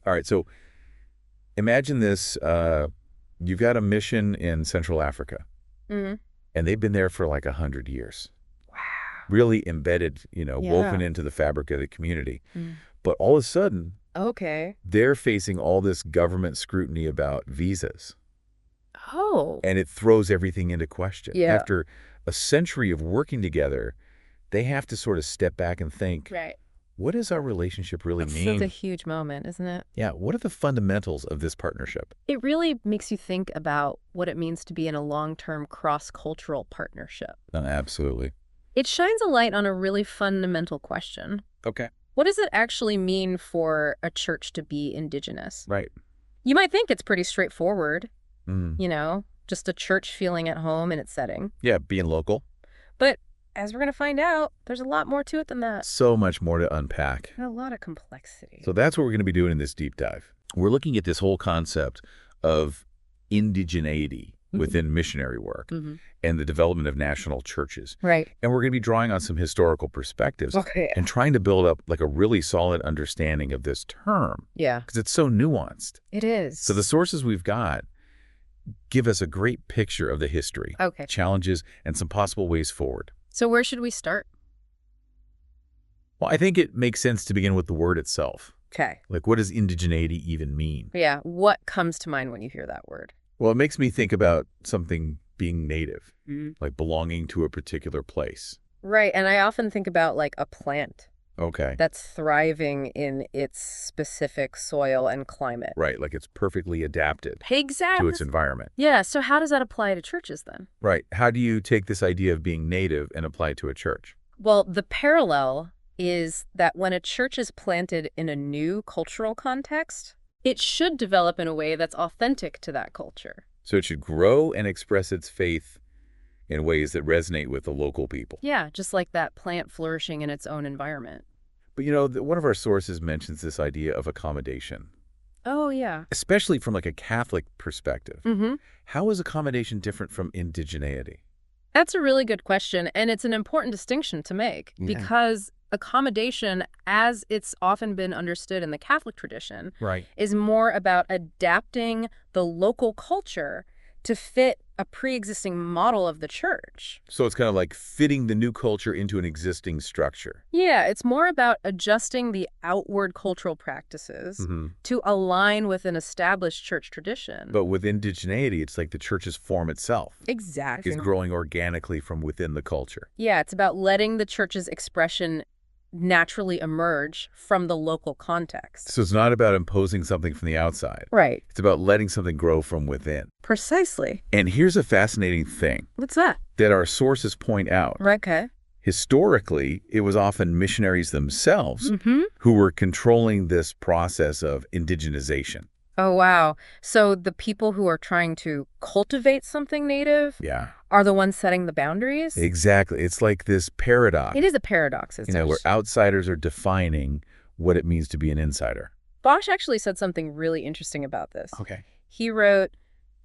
All right, so imagine this. You've got a mission in Central Africa, Hmm. and they've been there for like 100 years. Wow. Really embedded, woven Yeah. into the fabric of the community. Mm. But all of a sudden, Okay. they're facing all this government scrutiny about visas, Oh. and it throws everything into question. Yeah. After a century of working together, they have to sort of step back and think, Right. what does our relationship really That's such a mean? huge moment, isn't it? Yeah, what are the fundamentals of this partnership? It really makes you think about what it means to be in a long-term cross-cultural partnership. Absolutely. It shines a light on a really fundamental question. Okay. What does it actually mean for a church to be indigenous? Right. You might think it's pretty straightforward, Mm. just a church feeling at home in its setting. Yeah, being local. But as we're going to find out, there's a lot more to it than that. So much more to unpack. And a lot of complexity. So that's what we're going to be doing in this deep dive. We're looking at this whole concept of indigeneity within missionary work Mm-hmm. and the development of national churches. Right. And we're going to be drawing on some historical perspectives Okay. and trying to build up like a really solid understanding of this term Yeah, because it's so nuanced. it is. So the sources we've got give us a great picture of the history, Okay. challenges, and some possible ways forward. So where should we start? Well, I think it makes sense to begin with the word itself. Okay. Like, what does indigeneity even mean? Yeah, what comes to mind when you hear that word? Well, it makes me think about something being native, Mm. like belonging to a particular place. Right, and I often think about like a plant Okay. that's thriving in its specific soil and climate. Right, like it's perfectly adapted Exactly. to its environment. Yeah, so how does that apply to churches then? Right. How do you take this idea of being native and apply it to a church? Well, the parallel is that when a church is planted in a new cultural context, it should develop in a way that's authentic to that culture. So it should grow and express its faith in ways that resonate with the local people. Yeah, just like that plant flourishing in its own environment. But one of our sources mentions this idea of accommodation, Oh, yeah. especially from like a Catholic perspective. Mm-hmm. How is accommodation different from indigeneity? That's a really good question, and it's an important distinction to make Yeah. because accommodation, as it's often been understood in the Catholic tradition, Right. is more about adapting the local culture to fit a pre-existing model of the church. So it's kind of like fitting the new culture into an existing structure. Yeah, it's more about adjusting the outward cultural practices to align with an established church tradition. But with indigeneity, it's like the church's form itself Exactly. is growing organically from within the culture. Yeah, it's about letting the church's expression naturally emerge from the local context. So it's not about imposing something from the outside. Right. It's about letting something grow from within. Precisely. And here's a fascinating thing What's that? that our sources point out. Okay. Historically, it was often missionaries themselves Mm-hmm. who were controlling this process of indigenization. Oh, wow. So the people who are trying to cultivate something native Yeah, are the ones setting the boundaries? exactly. It's like this paradox, It is a paradox, isn't it? where outsiders are defining what it means to be an insider. Bosch actually said something really interesting about this. Okay. He wrote,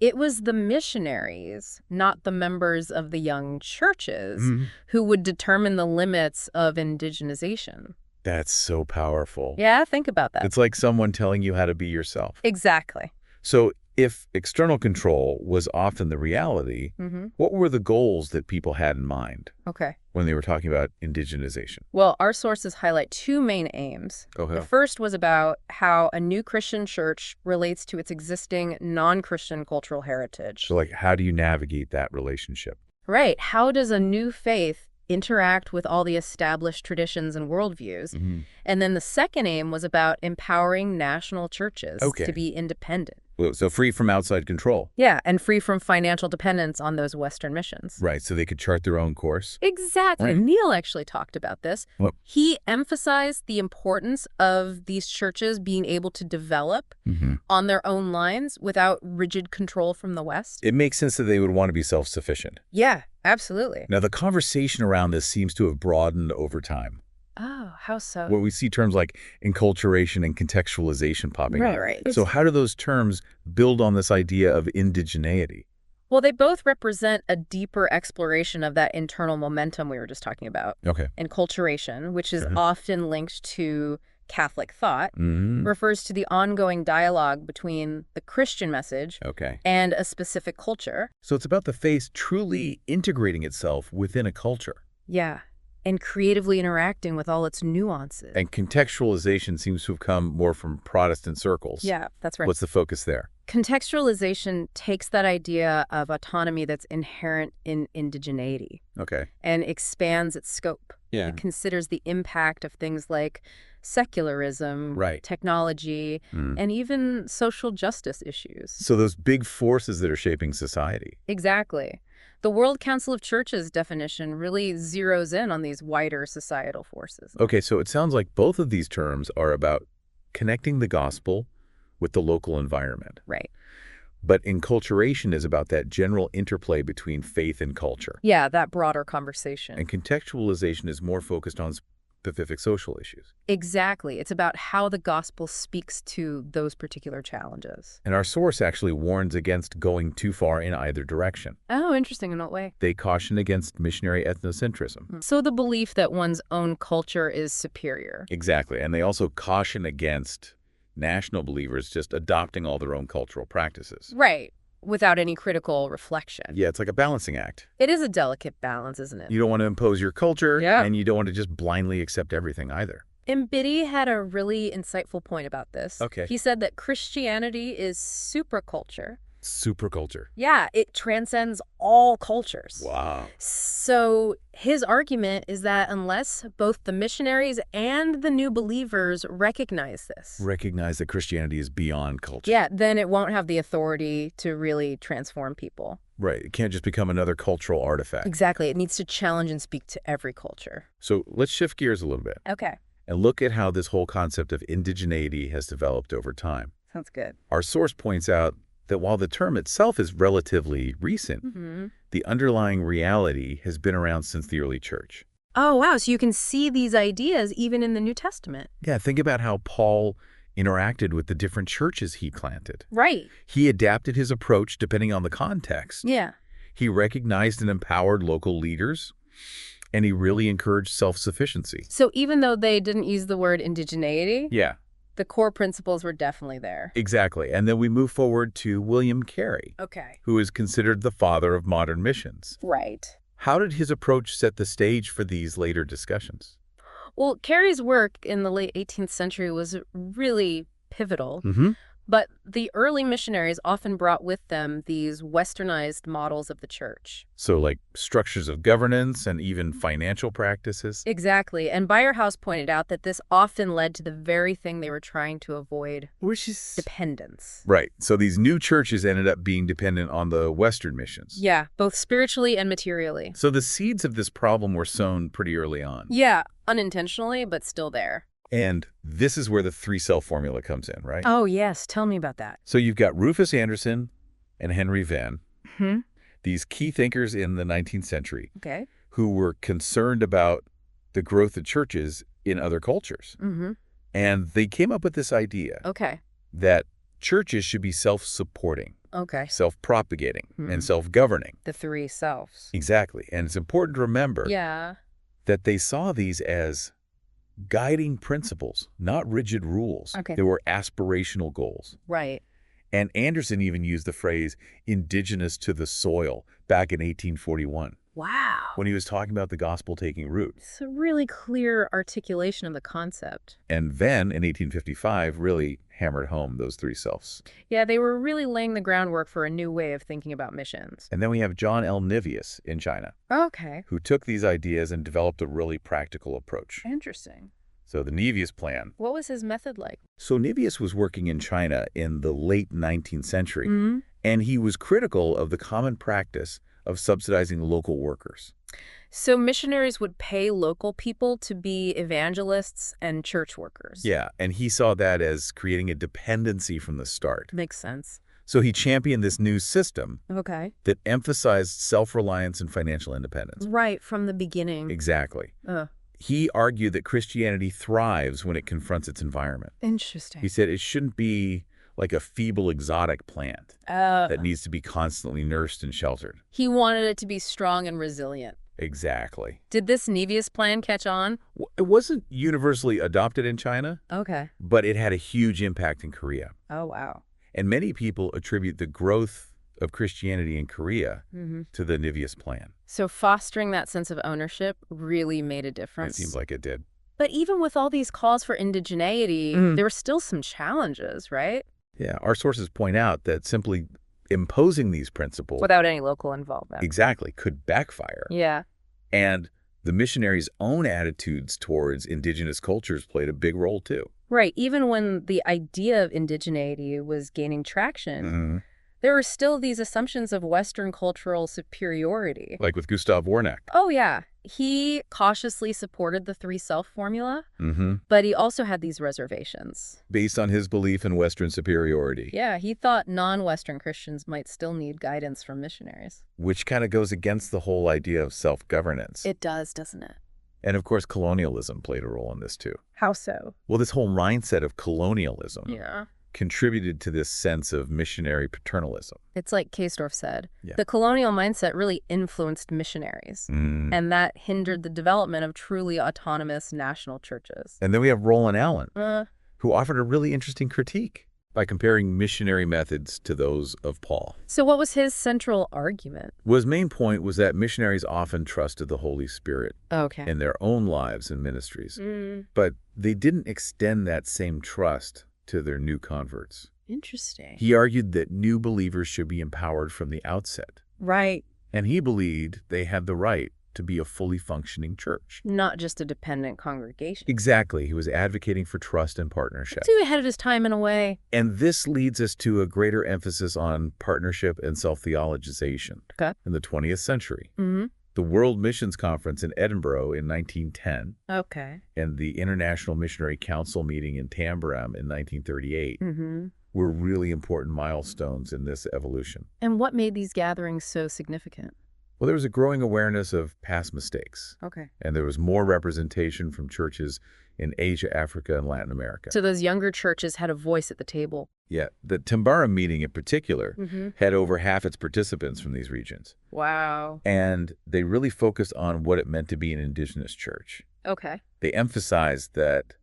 "It was the missionaries, not the members of the young churches, who would determine the limits of indigenization." That's so powerful. Yeah, think about that. It's like someone telling you how to be yourself. Exactly. So if external control was often the reality, Mm-hmm. what were the goals that people had in mind Okay. when they were talking about indigenization? Well, our sources highlight two main aims. Go The ahead. first was about how a new Christian church relates to its existing non-Christian cultural heritage. So like, how do you navigate that relationship? Right. How does a new faith interact with all the established traditions and worldviews? And then the second aim was about empowering national churches Okay. to be independent. Well, so free from outside control. Yeah, and free from financial dependence on those Western missions. Right, so they could chart their own course. Exactly. Right. Neil actually talked about this. What? He emphasized the importance of these churches being able to develop Mm-hmm. on their own lines without rigid control from the West. It makes sense that they would want to be self-sufficient. Yeah, absolutely. Now, the conversation around this seems to have broadened over time, Oh, how so? where we see terms like enculturation and contextualization popping up. Right. So how do those terms build on this idea of indigeneity? Well, they both represent a deeper exploration of that internal momentum we were just talking about. Okay. Enculturation, which is Mhm. often linked to Catholic thought, refers to the ongoing dialogue between the Christian message Okay. and a specific culture. So it's about the faith truly integrating itself within a culture. Yeah, and creatively interacting with all its nuances. And contextualization seems to have come more from Protestant circles. Yeah, that's right. What's the focus there? Contextualization takes that idea of autonomy that's inherent in indigeneity Okay. and expands its scope. Yeah. It considers the impact of things like secularism, Right. technology, and even social justice issues. So those big forces that are shaping society. Exactly. The World Council of Churches definition really zeroes in on these wider societal forces. Okay, so it sounds like both of these terms are about connecting the gospel with the local environment. Right. But enculturation is about that general interplay between faith and culture. Yeah, that broader conversation. And contextualization is more focused on specific social issues. Exactly. It's about how the gospel speaks to those particular challenges. And our source actually warns against going too far in either direction. Oh, interesting. In what way? They caution against missionary ethnocentrism. So the belief that one's own culture is superior. Exactly. And they also caution against national believers just adopting all their own cultural practices. Right. Without any critical reflection. Yeah, it's like a balancing act. It is a delicate balance, isn't it? You don't want to impose your culture, Yeah. and you don't want to just blindly accept everything either. And Biddy had a really insightful point about this. Okay. He said that Christianity is superculture. Superculture. Yeah, it transcends all cultures. Wow. So his argument is that unless both the missionaries and the new believers recognize this, Recognize that Christianity is beyond culture. yeah, then it won't have the authority to really transform people. Right. It can't just become another cultural artifact. Exactly. It needs to challenge and speak to every culture. So let's shift gears a little bit Okay. and look at how this whole concept of indigeneity has developed over time. Sounds good. Our source points out that while the term itself is relatively recent, the underlying reality has been around since the early church. Oh, wow. So you can see these ideas even in the New Testament. Yeah, think about how Paul interacted with the different churches he planted. Right. He adapted his approach depending on the context. Yeah. He recognized and empowered local leaders, and he really encouraged self-sufficiency. So even though they didn't use the word indigeneity, Yeah, the core principles were definitely there. exactly. And then we move forward to William Carey, Okay. who is considered the father of modern missions. Right. How did his approach set the stage for these later discussions? Well, Carey's work in the late 18th century was really pivotal, Mm-hmm. but the early missionaries often brought with them these westernized models of the church. So like structures of governance and even financial practices. Exactly, and Byerhouse pointed out that this often led to the very thing they were trying to avoid, Which is... dependence. Right. So these new churches ended up being dependent on the Western missions. Yeah, both spiritually and materially. So the seeds of this problem were sown pretty early on. Yeah, unintentionally, but still there. And this is where the three-self formula comes in, right? Oh, yes. Tell me about that. So you've got Rufus Anderson and Henry Venn, Hmm? these key thinkers in the 19th century Okay. who were concerned about the growth of churches in other cultures. Mm-hmm. And they came up with this idea Okay. that churches should be self-supporting, Okay. self-propagating, and self-governing. The three selves. Exactly. And it's important to remember Yeah. that they saw these as guiding principles, not rigid rules. Okay. They were aspirational goals. Right. And Anderson even used the phrase indigenous to the soil back in 1841 Wow. when he was talking about the gospel taking root. It's a really clear articulation of the concept. And Venn in 1855 really hammered home those three selves. Yeah, they were really laying the groundwork for a new way of thinking about missions. And then we have John L. Nivius in China, Okay. who took these ideas and developed a really practical approach. Interesting. So the Nivius plan. What was his method like? So Nivius was working in China in the late 19th century, Mm-hmm. and he was critical of the common practice of subsidizing local workers. So missionaries would pay local people to be evangelists and church workers. Yeah, and he saw that as creating a dependency from the start. Makes sense. So he championed this new system Okay. that emphasized self-reliance and financial independence. Right, from the beginning. Exactly. Uh, He argued that Christianity thrives when it confronts its environment. Interesting. He said it shouldn't be like a feeble exotic plant that needs to be constantly nursed and sheltered. He wanted it to be strong and resilient. Exactly. Did this Nevius plan catch on? It wasn't universally adopted in China, Okay. but it had a huge impact in Korea. Oh, wow. And many people attribute the growth of Christianity in Korea Mm-hmm. to the Nevius plan. So fostering that sense of ownership really made a It difference. seems like it did. But even with all these calls for indigeneity, there were still some challenges, right? Yeah, our sources point out that simply imposing these principles Without any local involvement. exactly could backfire. Yeah. And the missionaries' own attitudes towards indigenous cultures played a big role too. Right. Even when the idea of indigeneity was gaining traction, Mhm. there were still these assumptions of Western cultural superiority. Like with Gustav Warnack. Oh, yeah. He cautiously supported the three-self formula, Mm-hmm. but he also had these reservations. Based on his belief in Western superiority. Yeah, he thought non-Western Christians might still need guidance from missionaries. Which kind of goes against the whole idea of self-governance. It does, doesn't it? And of course, colonialism played a role in this too. How so? Well, this whole mindset of colonialism Yeah. contributed to this sense of missionary paternalism. It's like Kaysdorf said, Yeah. the colonial mindset really influenced missionaries, and that hindered the development of truly autonomous national churches. And then we have Roland Allen, Uh, who offered a really interesting critique by comparing missionary methods to those of Paul. so what was his central argument? Well, his main point was that missionaries often trusted the Holy Spirit Okay. in their own lives and ministries, but they didn't extend that same trust to their new converts. Interesting. He argued that new believers should be empowered from the outset, Right. and he believed they had the right to be a fully functioning church. Not just a dependent congregation. Exactly. He was advocating for trust and partnership. Too ahead of his time in a way. And this leads us to a greater emphasis on partnership and self-theologization Okay. in the 20th century. Mm-hmm. The World Missions Conference in Edinburgh in 1910 Okay. and the International Missionary Council meeting in Tambaram in 1938 Mm-hmm. were really important milestones in this evolution. And what made these gatherings so significant? Well, there was a growing awareness of past mistakes, Okay. and there was more representation from churches in Asia, Africa, and Latin America. So those younger churches had a voice at the table. Yeah, the Tambaram meeting in particular Mm-hmm. had over half its participants from these regions. Wow. And they really focused on what it meant to be an indigenous church. Okay. They emphasized that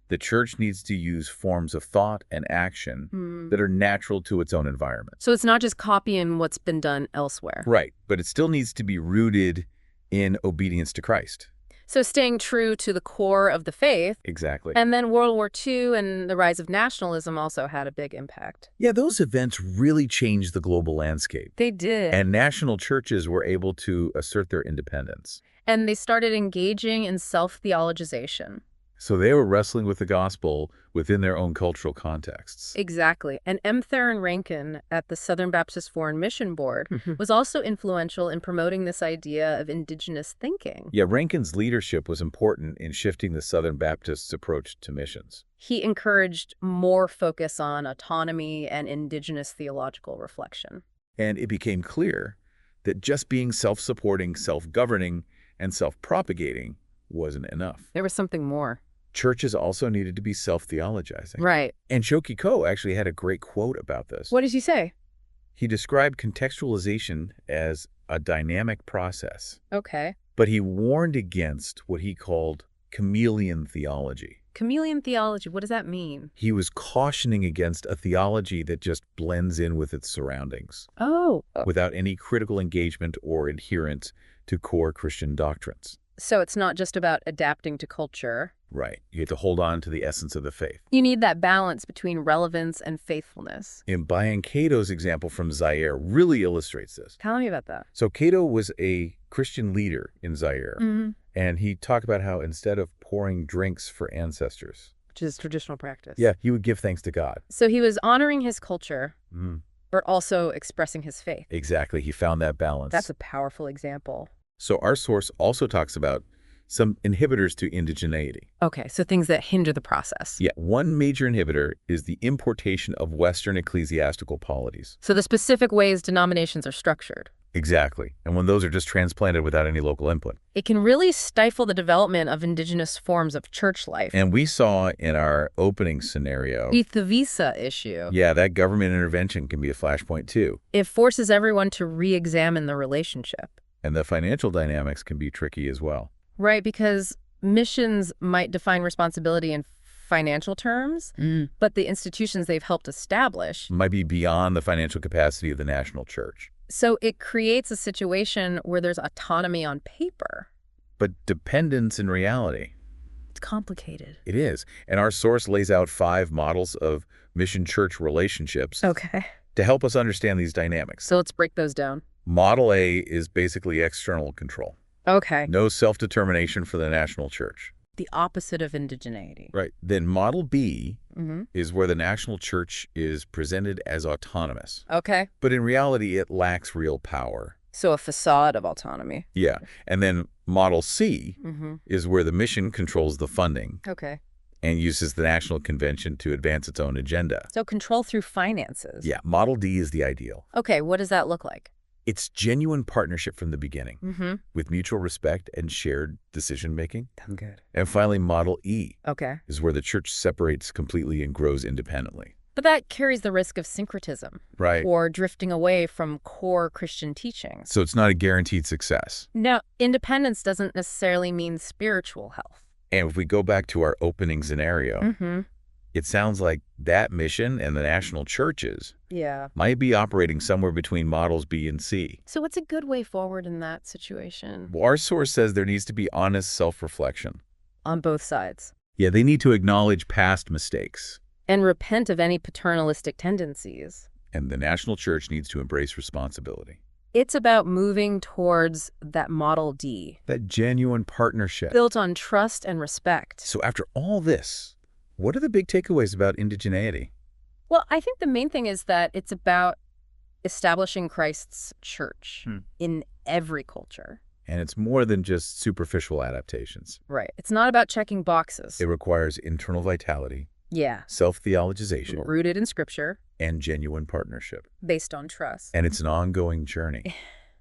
the church needs to use forms of thought and action that are natural to its own environment. So it's not just copying what's been done elsewhere. Right, but it still needs to be rooted in obedience to Christ. So staying true to the core of the faith. Exactly. And then World War II and the rise of nationalism also had a big impact. Yeah, those events really changed the global landscape. They did. And national churches were able to assert their independence. And they started engaging in self-theologization. So they were wrestling with the gospel within their own cultural contexts. Exactly. And M. Theron Rankin at the Southern Baptist Foreign Mission Board was also influential in promoting this idea of indigenous thinking. Yeah, Rankin's leadership was important in shifting the Southern Baptists' approach to missions. He encouraged more focus on autonomy and indigenous theological reflection. And it became clear that just being self-supporting, self-governing, and self-propagating wasn't enough. There was something more. Churches also needed to be self-theologizing. Right. And Shoki Ko actually had a great quote about this. What did he say? He described contextualization as a dynamic process, Okay. but he warned against what he called chameleon theology. Chameleon theology, what does that mean? He was cautioning against a theology that just blends in with its surroundings, Oh. without any critical engagement or adherence to core Christian doctrines. So it's not just about adapting to culture. Right. You have to hold on to the essence of the faith. You need that balance between relevance and faithfulness. And Bayan Cato's example from Zaire really illustrates this. Tell me about that. So Cato was a Christian leader in Zaire, Mm-hmm. and he talked about how instead of pouring drinks for ancestors, Which is traditional practice. yeah, he would give thanks to God. So he was honoring his culture, Mm, but also expressing his faith. exactly. He found that balance. That's a powerful example. So our source also talks about some inhibitors to indigeneity. Okay, so things that hinder the process. Yeah, one major inhibitor is the importation of Western ecclesiastical polities. So the specific ways denominations are structured. Exactly. And when those are just transplanted without any local input. It can really stifle the development of indigenous forms of church life. And we saw in our opening scenario, With the visa issue, yeah, that government intervention can be a flashpoint too. it forces everyone to re-examine the relationship. And the financial dynamics can be tricky as well. Right, because missions might define responsibility in financial terms, but the institutions they've helped establish Might be beyond the financial capacity of the national church. So it creates a situation where there's autonomy on paper. But dependence in reality. It's complicated. It is. And our source lays out 5 models of mission-church relationships Okay. to help us understand these dynamics. So let's break those down. Model A is basically external control. Okay. No self-determination for the national church. The opposite of indigeneity. Right. Then Model B Mm-hmm. is where the national church is presented as autonomous. Okay. But in reality, it lacks real power. So a facade of autonomy. Yeah. And then Model C Mm-hmm. is where the mission controls the funding Okay. and uses the national convention to advance its own agenda. So control through finances. Yeah. Model D is the ideal. Okay, what does that look like? It's genuine partnership from the beginning, Mm-hmm. with mutual respect and shared decision-making. I'm good. And finally, Model E Okay. is where the church separates completely and grows independently. But that carries the risk of syncretism Right. or drifting away from core Christian teachings. So it's not a guaranteed success. Now, independence doesn't necessarily mean spiritual health. And if we go back to our opening scenario, Mm-hmm. it sounds like that mission and the national churches Yeah. might be operating somewhere between models B and C. So what's a good way forward in that situation? Well, our source says there needs to be honest self-reflection. On both sides. Yeah, they need to acknowledge past mistakes. And repent of any paternalistic tendencies. And the national church needs to embrace responsibility. It's about moving towards that Model D, That genuine partnership. built on trust and respect. So after all this, what are the big takeaways about indigeneity? Well, I think the main thing is that it's about establishing Christ's church in every culture. And it's more than just superficial adaptations. Right. It's not about checking boxes. It requires internal vitality, Yeah. self-theologization, Rooted in Scripture, and genuine partnership. based on trust. And it's an ongoing journey.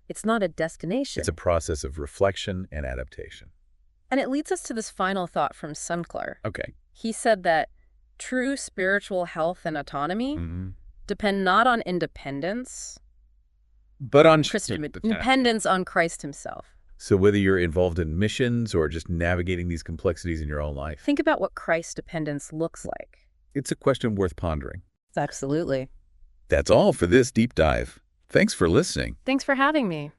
It's not a destination. It's a process of reflection and adaptation. And it leads us to this final thought from Sunkler. Okay. He said that true spiritual health and autonomy Mm-hmm. depend not on independence, But on dependence on Christ himself. So whether you're involved in missions or just navigating these complexities in your own life, Think about what Christ's dependence looks like. it's a question worth pondering. Absolutely. That's all for this deep dive. Thanks for listening. Thanks for having me.